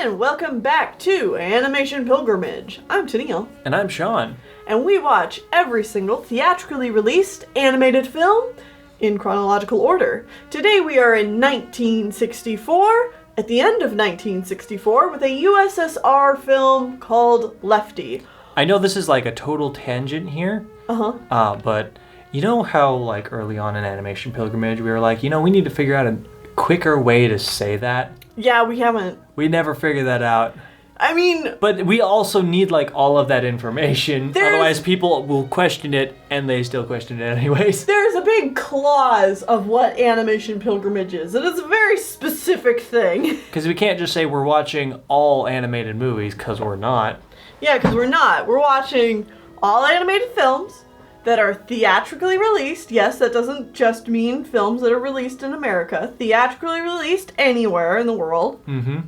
and welcome back to Animation Pilgrimage. I'm Tennille. And I'm Sean. And we watch every single theatrically released animated film in chronological order. Today we are in 1964, at the end of 1964, with a USSR film called Lefty. I know this is like a total tangent here. But you know how like early on in Animation Pilgrimage we were like, we need to figure out a quicker way to say that? Yeah, we haven't. We never figured that out. I mean... But we also need like all of that information. Otherwise people will question it, and they still question it anyways. There's a big clause of what Animation Pilgrimage is. It is a very specific thing. Because we can't just say we're watching all animated movies, because we're not. Yeah, because we're not. We're watching all animated films that are theatrically released. Yes, that doesn't just mean films that are released in America. Theatrically released anywhere in the world. Mm-hmm.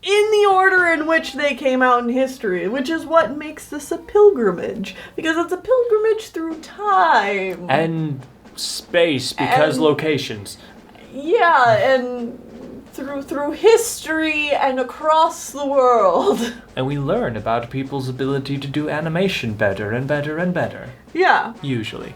In the order in which they came out in history, which is what makes this a pilgrimage. Because it's a pilgrimage through time. And space, because locations. Yeah, and through history and across the world. And we learn about people's ability to do animation better and better and better. Yeah. Usually.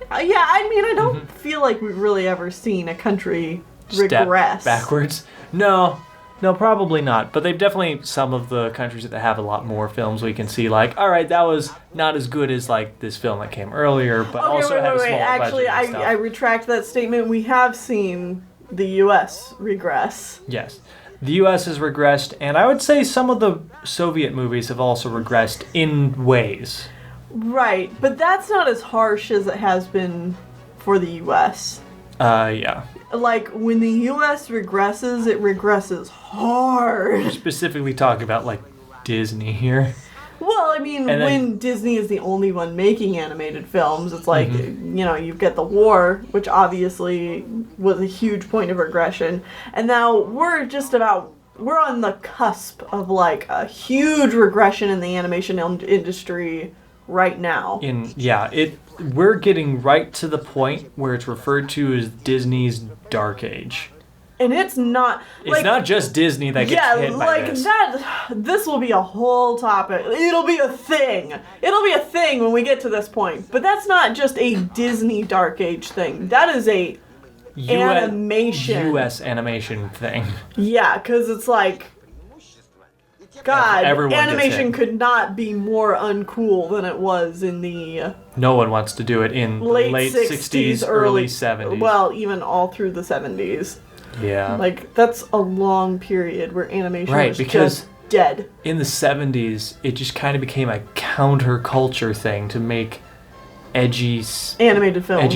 Yeah, I mean, I don't feel like we've really ever seen a country regress. Step backwards? No, probably not. But they've definitely, some of the countries that have a lot more films we can see, like, alright, that was not as good as, like, this film that came earlier, but also had a smaller Actually, budget and stuff. I retract that statement. We have seen the U.S. regress. Yes. The U.S. has regressed, and I would say some of the Soviet movies have also regressed in ways. Right, but that's not as harsh as it has been for the U.S. Yeah. Like, when the U.S. regresses, it regresses hard. We're specifically talking about, like, Disney here. Well, I mean, when Disney is the only one making animated films, it's like, you've got the war, which obviously was a huge point of regression. And now we're on the cusp of, like, a huge regression in the animation industry right now. We're getting right to the point where it's referred to as Disney's Dark Age. And it's not... It's not just Disney that gets hit by this. This will be a whole topic. It'll be a thing. It'll be a thing when we get to this point. But that's not just a Disney Dark Age thing. That is a animation. U.S. animation thing. Yeah, because it's like... God, Everyone animation could not be more uncool than it was in the... No one wants to do it in late the late 60s, early 70s. Well, even all through the 70s. Yeah. Like, that's a long period where animation was just dead. In the 70s, it just kind of became a counterculture thing to make edgy animated films.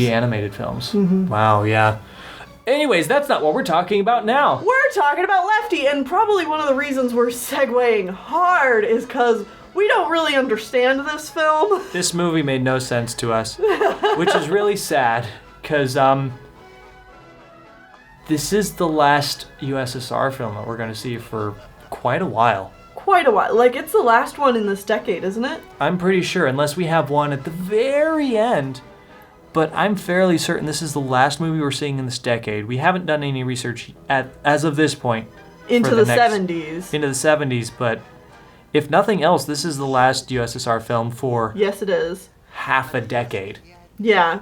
Mm-hmm. Wow, yeah. Anyways, that's not what we're talking about now. We're talking about Lefty, and probably one of the reasons we're segueing hard is because we don't really understand this film. This movie made no sense to us, which is really sad, because this is the last USSR film that we're going to see for quite a while. Quite a while. Like, it's the last one in this decade, isn't it? I'm pretty sure, unless we have one at the very end. But I'm fairly certain this is the last movie we're seeing in this decade. We haven't done any research as of this point. Into the 70s. Into the 70s, but if nothing else, this is the last USSR film for... Yes, it is. Half a decade. Yeah.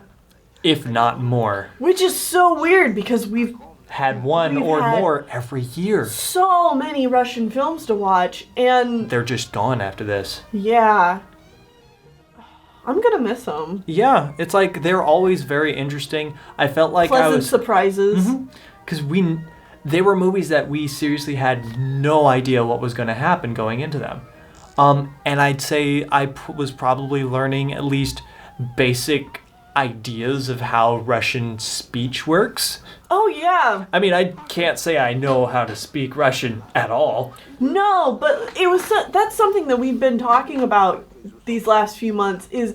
If not more. Which is so weird, because we've had one or more every year. So many Russian films to watch, and... They're just gone after this. Yeah. I'm gonna miss them. Yeah, it's like they're always very interesting. I felt like pleasant surprises. Because they were movies that we seriously had no idea what was going to happen going into them. And I'd say I was probably learning at least basic ideas of how Russian speech works. Oh, yeah. I mean, I can't say I know how to speak Russian at all. No, but that's something that we've been talking about these last few months is,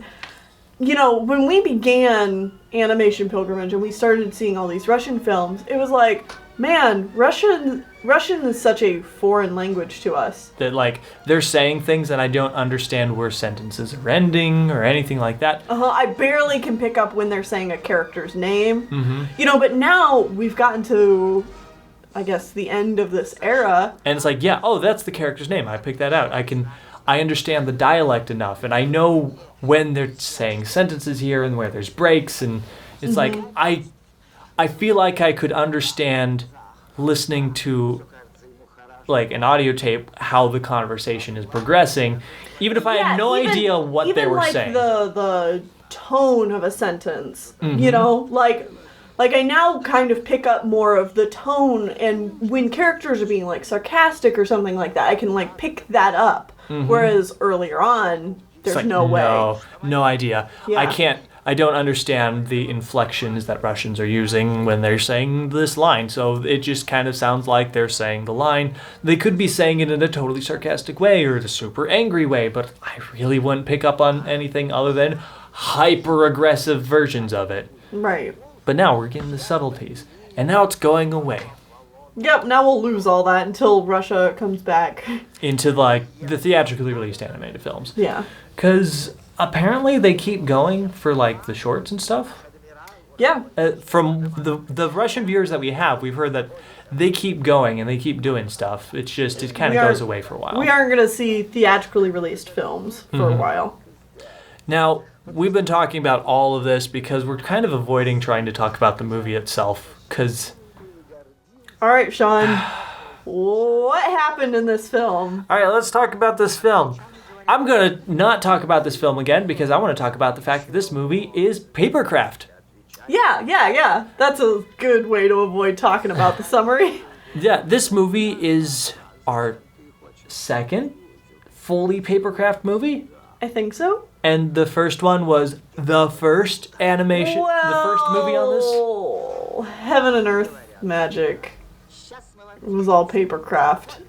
when we began Animation Pilgrimage and we started seeing all these Russian films, it was like, man, Russian is such a foreign language to us. That, like, they're saying things and I don't understand where sentences are ending or anything like that. I barely can pick up when they're saying a character's name. But now we've gotten to I guess, the end of this era. And it's like, yeah, oh, that's the character's name. I picked that out. I understand the dialect enough, and I know when they're saying sentences here and where there's breaks, and it's like I feel like I could understand listening to like an audio tape how the conversation is progressing, even if I had no idea what they were saying. The tone of a sentence, you know, like I now kind of pick up more of the tone, and when characters are being like sarcastic or something like that, I can like pick that up. Whereas earlier on, there's like, no way. No idea. Yeah. I don't understand the inflections that Russians are using when they're saying this line. So it just kind of sounds like they're saying the line. They could be saying it in a totally sarcastic way or a super angry way, but I really wouldn't pick up on anything other than hyper-aggressive versions of it. Right. But now we're getting the subtleties, and now it's going away. Yep, now we'll lose all that until Russia comes back. Into, like, the theatrically released animated films. Yeah. Because apparently they keep going for, like, the shorts and stuff. Yeah. From the Russian viewers that we have, we've heard that they keep going and they keep doing stuff. It's just, it kind of goes away for a while. We aren't going to see theatrically released films for a while. Now, we've been talking about all of this because we're kind of avoiding trying to talk about the movie itself. Because... All right, Sean. What happened in this film? All right, let's talk about this film. I'm going to not talk about this film again because I want to talk about the fact that this movie is papercraft. Yeah. That's a good way to avoid talking about the summary. Yeah, this movie is our second fully papercraft movie. I think so. And the first one was the first animation, the first movie on this? Heaven and Earth Magic. It was all papercraft.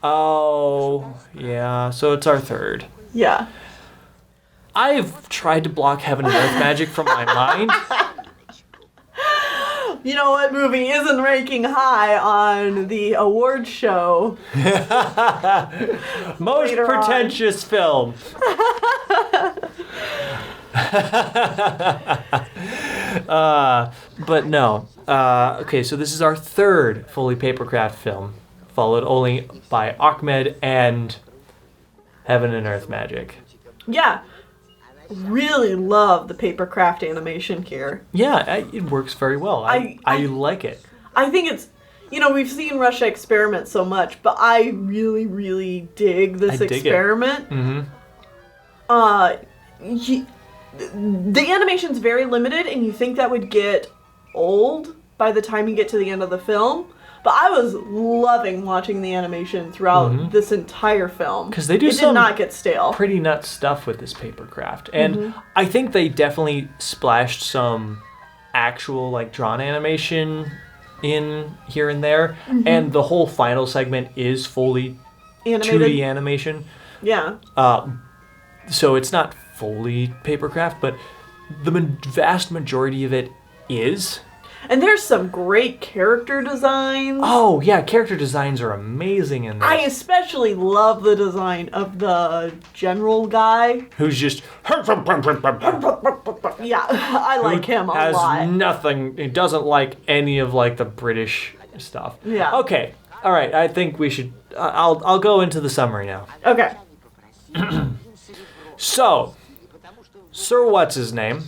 Oh, yeah. So it's our third. Yeah. I've tried to block Heaven and Earth Magic from my mind. You know what movie isn't ranking high on the awards show? Most Later pretentious film. But no. Okay, so this is our third fully papercraft film, followed only by Ahmed and Heaven and Earth Magic. Yeah. Really love the papercraft animation here. Yeah, it works very well. I like it. I think it's, you know, we've seen Russia experiment so much, but I really, really dig this experiment. The animation's very limited, and you think that would get old by the time you get to the end of the film. But I was loving watching the animation throughout this entire film. Because they do did not get stale. Pretty nuts stuff with this papercraft. And I think they definitely splashed some actual, like, drawn animation in here and there. And the whole final segment is fully Animated. 2D animation. Yeah. So it's not fully papercraft, but the vast majority of it is. And there's some great character designs. Oh, yeah, character designs are amazing in this. I especially love the design of the general guy. Who's just... Yeah, I like him a lot. Has nothing... He doesn't like any of, like, the British stuff. Yeah. Okay, all right, I think we should... I'll go into the summary now. Okay. So, Sir What's-His-Name...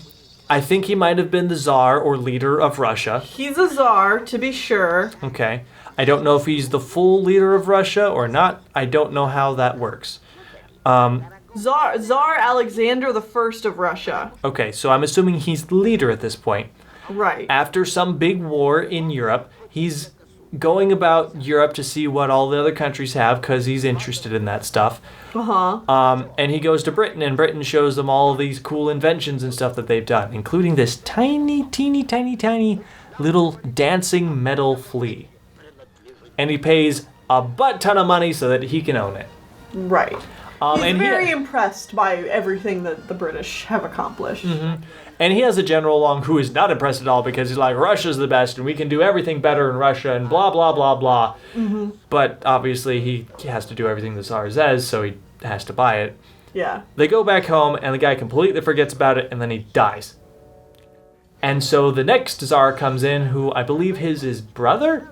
I think he might have been the Tsar or leader of Russia. He's a Tsar, to be sure. Okay. I don't know if he's the full leader of Russia or not. I don't know how that works. Tsar Alexander the First of Russia. Okay, so I'm assuming he's the leader at this point. Right. After some big war in Europe, he's going about Europe to see what all the other countries have because he's interested in that stuff. And he goes to Britain, and Britain shows them all of these cool inventions and stuff that they've done, including this tiny little dancing metal flea. And he pays a butt ton of money so that he can own it. Right. He's and very impressed by everything that the British have accomplished. And he has a general along who is not impressed at all because he's like, Russia's the best and we can do everything better in Russia and blah, blah, blah, blah. But obviously he has to do everything the Tsar says, so he has to buy it. Yeah. They go back home and the guy completely forgets about it and then he dies. And so the next Tsar comes in, who I believe his brother?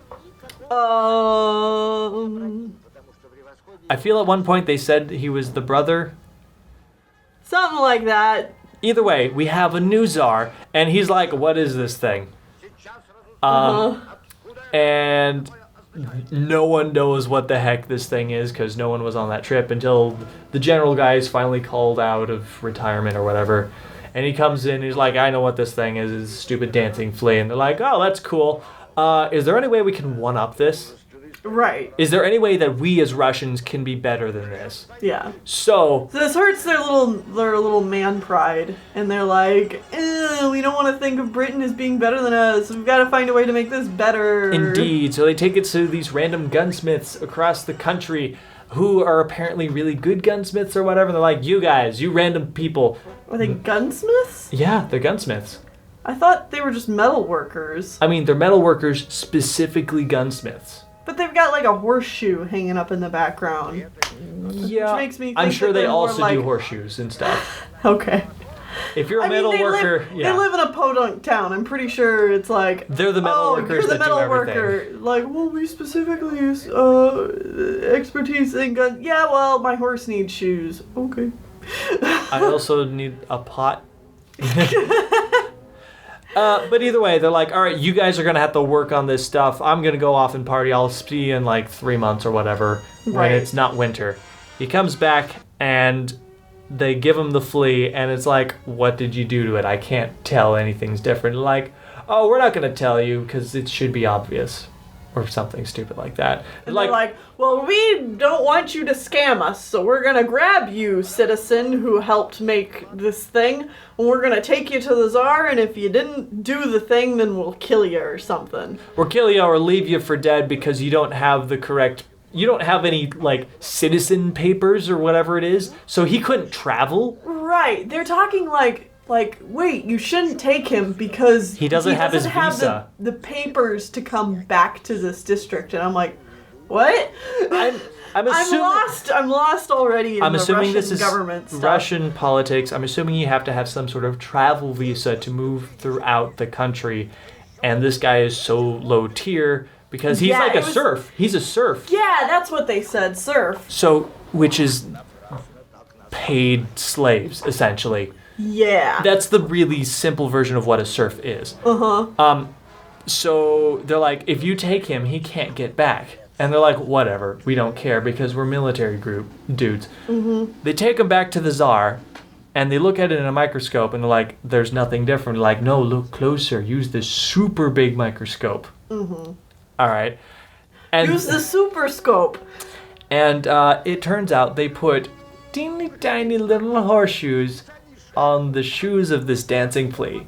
I feel at one point they said he was the brother. Something like that. Either way, we have a new Tsar, and he's like, what is this thing? And no one knows what the heck this thing is, because no one was on that trip until the general guy is finally called out of retirement or whatever. And he comes in, he's like, I know what this thing is, it's a stupid dancing flea. And they're like, oh, that's cool. Is there any way we can one-up this? Right. Is there any way that we as Russians can be better than this? Yeah. So this hurts their little man pride, and they're like, we don't want to think of Britain as being better than us. We've got to find a way to make this better. Indeed. So they take it to these random gunsmiths across the country who are apparently really good gunsmiths or whatever. They're like, you guys, you random people. Are they gunsmiths? Yeah, they're gunsmiths. I thought they were just metal workers. I mean, they're metal workers, specifically gunsmiths. But they've got like a horseshoe hanging up in the background. Yeah, which makes me think I'm sure that they they're more also do horseshoes and stuff. Okay. If you're a metal worker, they live in a podunk town. I'm pretty sure it's like they're the metal workers you're the that metal do everything. worker. Like, well, we specifically use expertise in guns. Yeah, well, my horse needs shoes. Okay. I also need a pot. But either way, they're like, all right, you guys are going to have to work on this stuff. I'm going to go off and party. I'll see you in like 3 months or whatever when it's not winter. He comes back and they give him the flea and it's like, what did you do to it? I can't tell anything's different. Like, oh, we're not going to tell you because it should be obvious. Or something stupid like that. And they're like, well, we don't want you to scam us, so we're going to grab you, citizen who helped make this thing, and we're going to take you to the Tsar, and if you didn't do the thing, then we'll kill you or something. Or kill you or leave you for dead because you don't have the correct... You don't have any, like, citizen papers or whatever it is, so he couldn't travel. Right. They're talking like, wait, you shouldn't take him because he doesn't have his visa. The papers to come back to this district. And I'm like, what? I'm assuming, I'm lost already in I'm the assuming Russian this is government stuff. Russian politics. I'm assuming you have to have some sort of travel visa to move throughout the country. And this guy is so low tier because he's like a serf. He's a serf. Yeah, that's what they said, serf. So, which is paid slaves, essentially. Yeah. That's the really simple version of what a serf is. So they're like, if you take him, he can't get back. And they're like, whatever, we don't care because we're military group dudes. They take him back to the Tsar, and they look at it in a microscope, and they're like, there's nothing different. They're like, no, look closer. Use this super big microscope. All right. And use the super scope. And it turns out they put teeny tiny little horseshoes on the shoes of this dancing flea.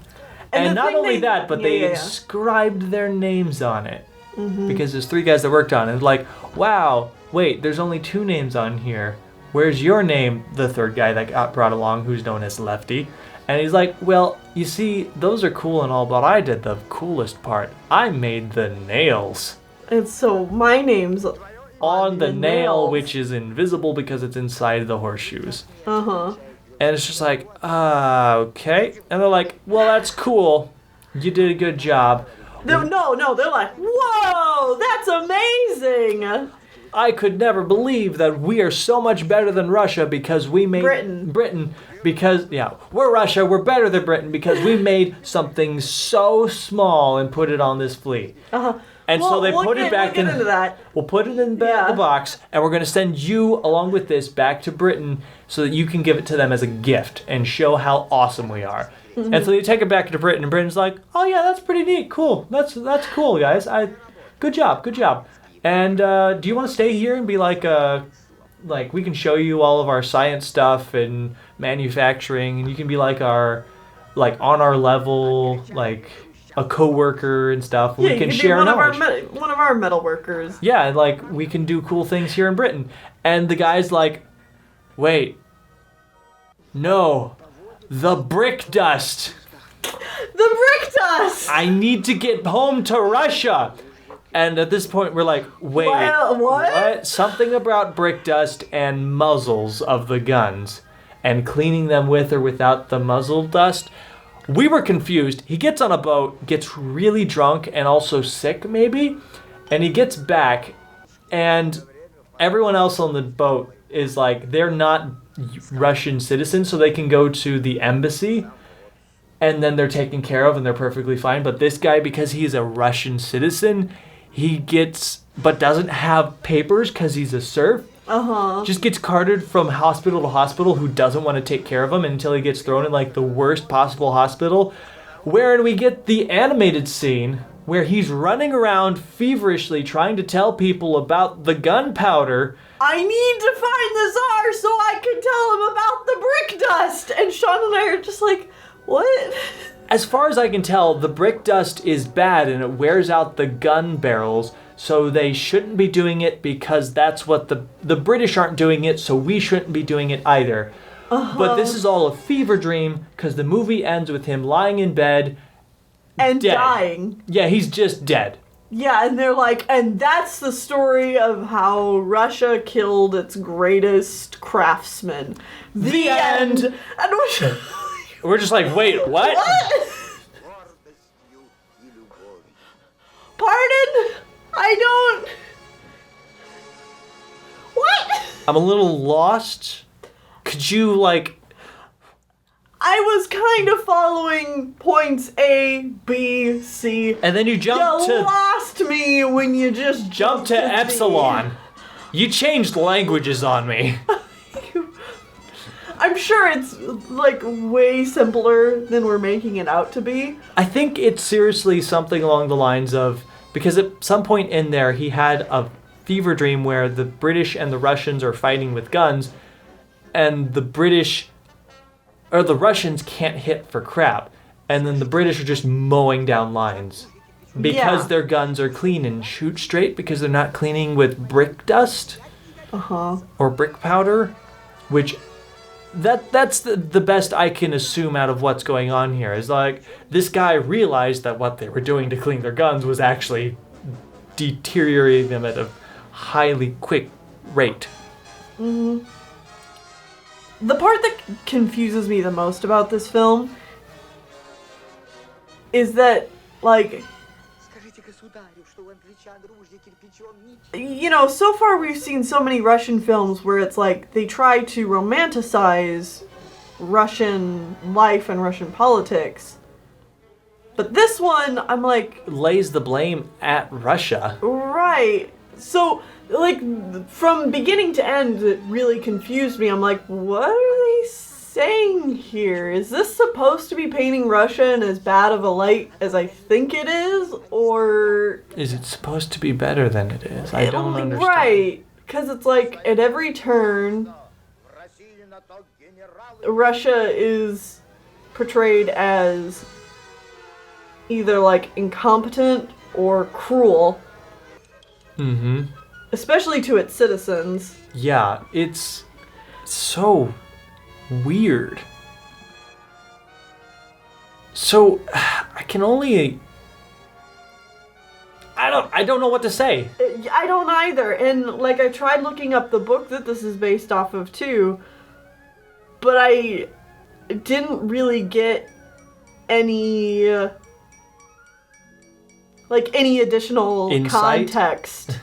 And not only that, but they inscribed their names on it. Because there's 3 guys that worked on it. It's like, wow, wait, there's only 2 names on here. Where's your name? The 3rd guy that got brought along, who's known as Lefty. And he's like, well, you see, those are cool and all, but I did the coolest part. I made the nails. And so my name's on the nail, which is invisible because it's inside the horseshoes. And it's just like, okay. And they're like, well, that's cool. You did a good job. No, they're like, whoa, that's amazing. I could never believe that we are so much better than Russia because we made... Britain. Because, we're Russia, we're better than Britain because we made something so small and put it on this flea. And so they put it back in... We'll put it in the box, and we're going to send you, along with this, back to Britain so that you can give it to them as a gift and show how awesome we are. And so they take it back to Britain, and Britain's like, oh yeah, that's pretty neat, cool. That's cool, guys. Good job. And do you want to stay here and be like we can show you all of our science stuff and manufacturing, and you can be like on our level, like a co-worker and stuff. Yeah, we can you share be knowledge. one of our metal workers. Yeah, and like we can do cool things here in Britain. And the guy's like, wait, no, the brick dust. The brick dust. I need to get home to Russia. And at this point, we're like, wait, what? Something about brick dust and muzzles of the guns and cleaning them with or without the muzzle dust. We were confused. He gets on a boat, gets really drunk and also sick, maybe, and he gets back, and everyone else on the boat is like, they're not Russian citizens, so they can go to the embassy, and then they're taken care of, and they're perfectly fine. But this guy, because he's a Russian citizen, but doesn't have papers because he's a serf. Just gets carted from hospital to hospital, who doesn't want to take care of him until he gets thrown in like the worst possible hospital, wherein we get the animated scene where he's running around feverishly trying to tell people about the gunpowder. I need to find the Tsar so I can tell him about the brick dust. And Sean and I are just like, what? As far as I can tell, the brick dust is bad and it wears out the gun barrels. So they shouldn't be doing it because that's what the British aren't doing it, so we shouldn't be doing it either. But this is all a fever dream because the movie ends with him lying in bed and dead. Dying. Yeah, he's just dead. Yeah, and they're like, and that's the story of how Russia killed its greatest craftsman. The end. And we're just like, wait, what? Pardon? I don't... What? I'm a little lost. Could you, like... I was kind of following points A, B, C. And then you jumped to... You lost me when you just jumped to Epsilon. You changed languages on me. I'm sure it's, like, way simpler than we're making it out to be. I think it's seriously something along the lines of... Because at some point in there, he had a fever dream where the British and the Russians are fighting with guns, and the Russians can't hit for crap, and then the British are just mowing down lines because their guns are clean and shoot straight because they're not cleaning with brick dust or brick powder, which that's the best I can assume out of what's going on here. Is like, this guy realized that what they were doing to clean their guns was actually deteriorating them at a highly quick rate. The part that confuses me the most about this film is that, like, you know, so far we've seen so many Russian films where it's like they try to romanticize Russian life and Russian politics. But this one, I'm like... lays the blame at Russia. Right. So, like, from beginning to end, it really confused me. I'm like, what are they saying here? Is this supposed to be painting Russia in as bad of a light as I think it is? Or... is it supposed to be better than it is? I don't understand. Right. Because it's like, at every turn, Russia is portrayed as either, like, incompetent or cruel. Mm-hmm. Especially to its citizens. Yeah, it's so weird. So, I can only... I don't know what to say. I don't either. And, like, I tried looking up the book that this is based off of, too. But I didn't really get any... like, any additional insight? Context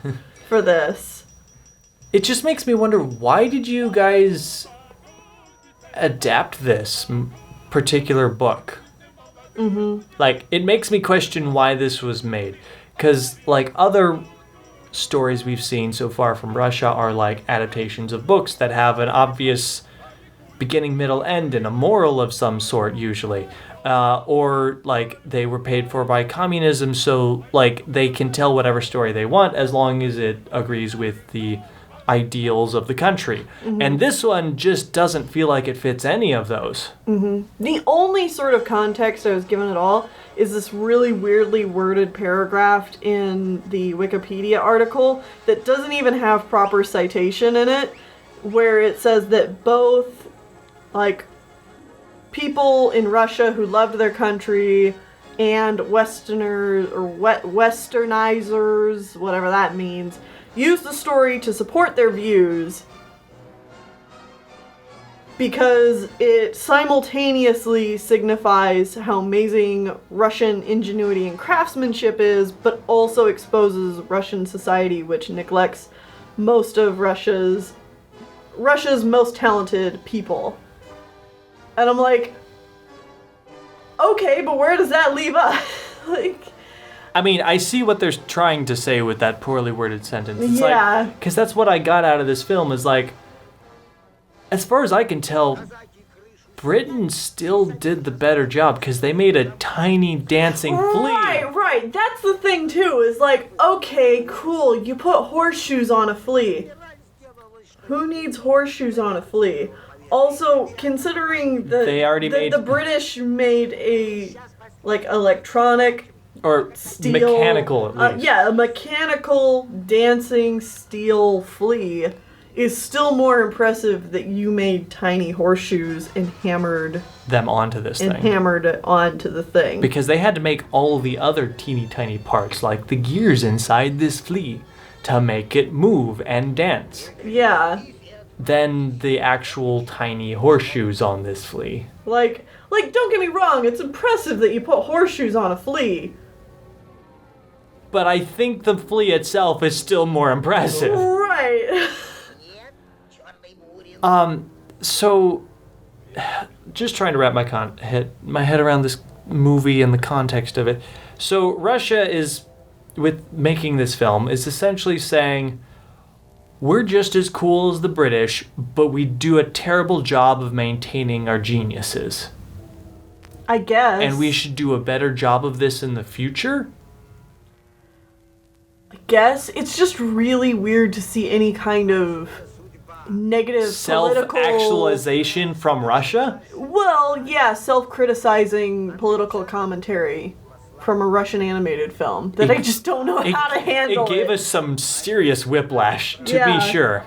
for this. It just makes me wonder, why did you guys adapt this particular book? Mm-hmm. Like, it makes me question why this was made. Because, like, other stories we've seen so far from Russia are, like, adaptations of books that have an obvious beginning, middle, end, and a moral of some sort, usually. Or, like, they were paid for by communism, so, like, they can tell whatever story they want as long as it agrees with the ideals of the country. Mm-hmm. And this one just doesn't feel like it fits any of those. Mm-hmm. The only sort of context I was given at all is this really weirdly worded paragraph in the Wikipedia article that doesn't even have proper citation in it, where it says that both, like, people in Russia who loved their country and Westerners, or Westernizers, whatever that means, used the story to support their views. because it simultaneously signifies how amazing Russian ingenuity and craftsmanship is, but also exposes Russian society, which neglects most of Russia's most talented people. And I'm like, okay, but where does that leave us? Like, I mean, I see what they're trying to say with that poorly worded sentence. It's yeah. Because that's what I got out of this film is like, as far as I can tell, Britain still did the better job because they made a tiny dancing flea. Right. That's the thing, too, is like, okay, cool, you put horseshoes on a flea. Who needs horseshoes on a flea? Also, considering the British made a, like, electronic or steel, mechanical at least. Yeah, a mechanical dancing steel flea is still more impressive that you made tiny horseshoes and hammered them onto this thing. Hammered it onto the thing. Because they had to make all the other teeny tiny parts, like the gears inside this flea, to make it move and dance. Yeah. Than the actual tiny horseshoes on this flea. Like, don't get me wrong, it's impressive that you put horseshoes on a flea. But I think the flea itself is still more impressive. Right. So, just trying to wrap my head around this movie and the context of it. So, Russia is, with making this film, is essentially saying, we're just as cool as the British, but we do a terrible job of maintaining our geniuses. I guess. And we should do a better job of this in the future? I guess. It's just really weird to see any kind of negative self-actualization from Russia? Well, yeah, self-criticizing political commentary from a Russian animated film that I just don't know how to handle. It gave us some serious whiplash, to be sure.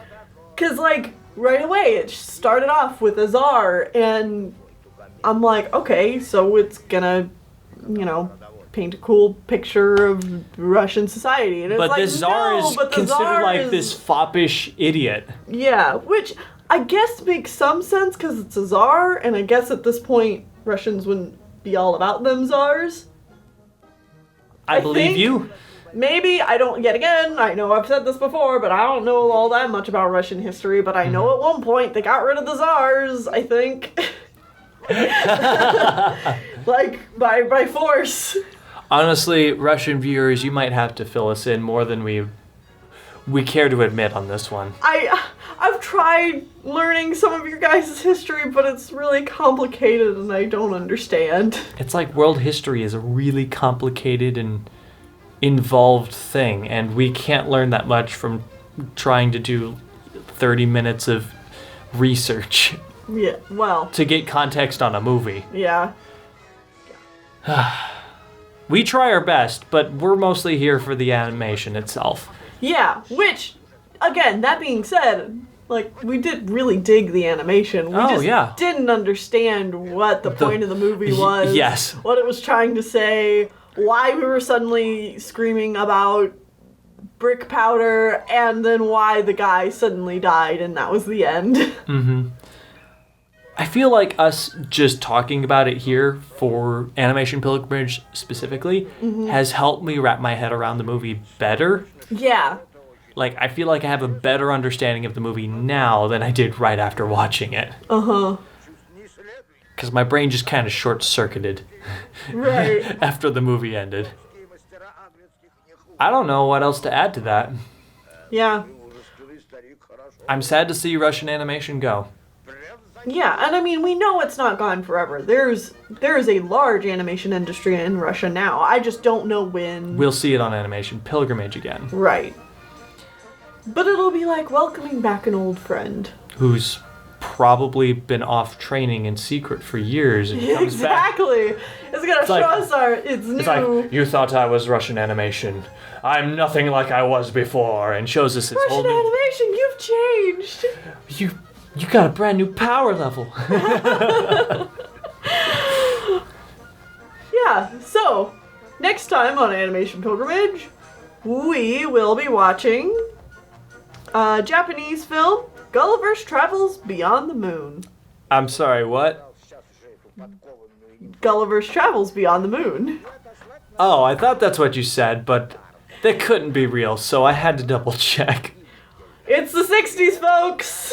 Because, like, right away, it started off with a czar, and I'm like, okay, so it's gonna, paint a cool picture of Russian society. And it's but like, the czar is considered like this foppish idiot. Yeah, which I guess makes some sense because it's a czar, and I guess at this point, Russians wouldn't be all about them czars. I believe you. Maybe, I know I've said this before, but I don't know all that much about Russian history, but I know at one point they got rid of the czars, I think. Like, by force. Honestly, Russian viewers, you might have to fill us in more than we care to admit on this one. I've tried learning some of your guys' history, but it's really complicated and I don't understand. It's like world history is a really complicated and involved thing, and we can't learn that much from trying to do 30 minutes of research. Yeah, well. To get context on a movie. Yeah. We try our best, but we're mostly here for the animation itself. Yeah, which, again, that being said, like, we did really dig the animation. We didn't understand what the point of the movie was. Yes. What it was trying to say, why we were suddenly screaming about brick powder, and then why the guy suddenly died, and that was the end. Mm-hmm. I feel like us just talking about it here for Animation Pilgrimage specifically has helped me wrap my head around the movie better. Yeah. Like, I feel like I have a better understanding of the movie now than I did right after watching it. Uh-huh. Because my brain just kind of short-circuited. Right. After the movie ended. I don't know what else to add to that. Yeah. I'm sad to see Russian animation go. Yeah, and I mean, we know it's not gone forever. There is a large animation industry in Russia now. I just don't know when. We'll see it on Animation Pilgrimage again. Right. But it'll be like welcoming back an old friend. Who's probably been off training in secret for years and comes exactly. back. It's gonna show us it's new. It's like, you thought I was Russian animation. I'm nothing like I was before, and shows us his whole Russian animation, you've changed. You got a brand new power level. Yeah, so, next time on Animation Pilgrimage, we will be watching a Japanese film, Gulliver's Travels Beyond the Moon. I'm sorry, what? Gulliver's Travels Beyond the Moon. Oh, I thought that's what you said, but that couldn't be real, so I had to double check. It's the 60s, folks!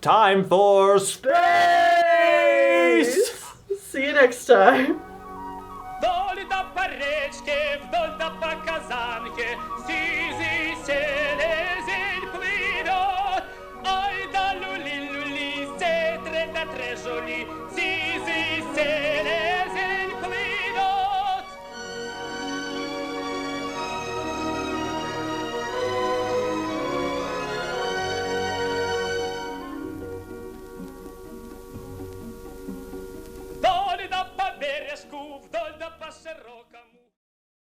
Time for space! See you next time. Доли да паречки, вдоль да по казанке,